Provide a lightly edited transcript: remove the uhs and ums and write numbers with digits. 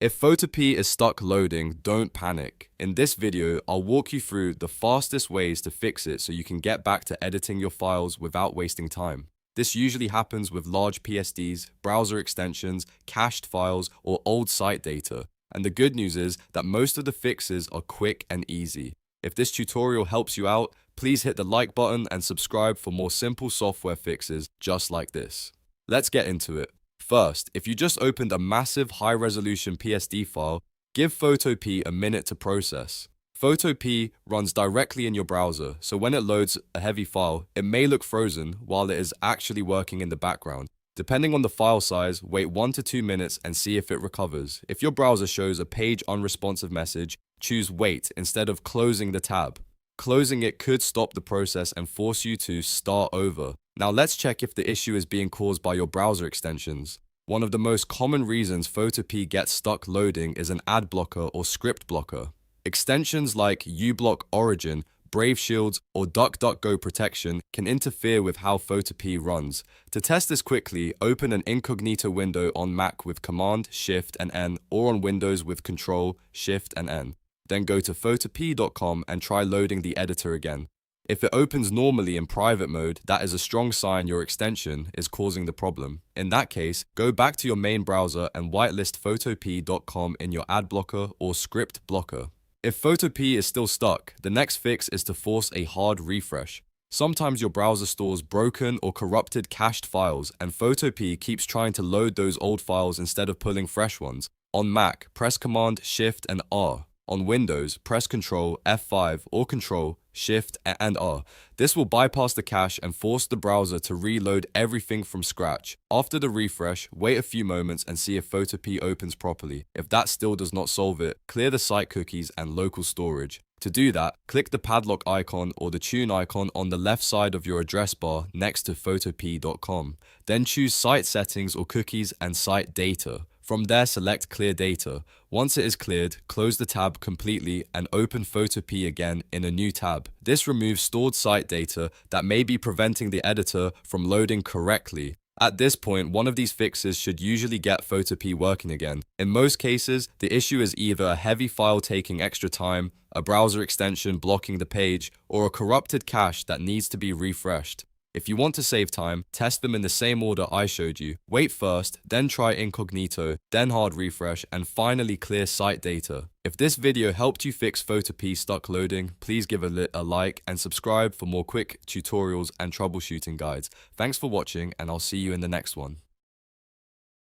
If Photopea is stuck loading, don't panic. In this video, I'll walk you through the fastest ways to fix it so you can get back to editing your files without wasting time. This usually happens with large PSDs, browser extensions, cached files, or old site data. And the good news is that most of the fixes are quick and easy. If this tutorial helps you out, please hit the like button and subscribe for more simple software fixes just like this. Let's get into it. First, if you just opened a massive high-resolution PSD file, give Photopea a minute to process. Photopea runs directly in your browser, so when it loads a heavy file, it may look frozen while it is actually working in the background. Depending on the file size, wait 1 to 2 minutes and see if it recovers. If your browser shows a page unresponsive message, choose Wait instead of closing the tab. Closing it could stop the process and force you to start over. Now let's check if the issue is being caused by your browser extensions. One of the most common reasons Photopea gets stuck loading is an ad blocker or script blocker. Extensions like uBlock Origin, Brave Shields, or DuckDuckGo Protection can interfere with how Photopea runs. To test this quickly, open an Incognito window on Mac with Command, Shift, and N, or on Windows with Control, Shift, and N. Then go to photopea.com and try loading the editor again. If it opens normally in private mode, that is a strong sign your extension is causing the problem. In that case, go back to your main browser and whitelist photopea.com in your ad blocker or script blocker. If Photopea is still stuck, the next fix is to force a hard refresh. Sometimes your browser stores broken or corrupted cached files, and Photopea keeps trying to load those old files instead of pulling fresh ones. On Mac, press Command, Shift, and R. On Windows, press Ctrl, F5, or Ctrl, Shift, and R. This will bypass the cache and force the browser to reload everything from scratch. After the refresh, wait a few moments and see if Photopea opens properly. If that still does not solve it, clear the site cookies and local storage. To do that, click the padlock icon or the tune icon on the left side of your address bar next to photopea.com. Then choose Site Settings or Cookies and Site Data. From there, select Clear Data. Once it is cleared, close the tab completely and open Photopea again in a new tab. This removes stored site data that may be preventing the editor from loading correctly. At this point, one of these fixes should usually get Photopea working again. In most cases, the issue is either a heavy file taking extra time, a browser extension blocking the page, or a corrupted cache that needs to be refreshed. If you want to save time, test them in the same order I showed you. Wait first, then try Incognito, then hard refresh, and finally clear site data. If this video helped you fix Photopea stuck loading, please give it a like and subscribe for more quick tutorials and troubleshooting guides. Thanks for watching, and I'll see you in the next one.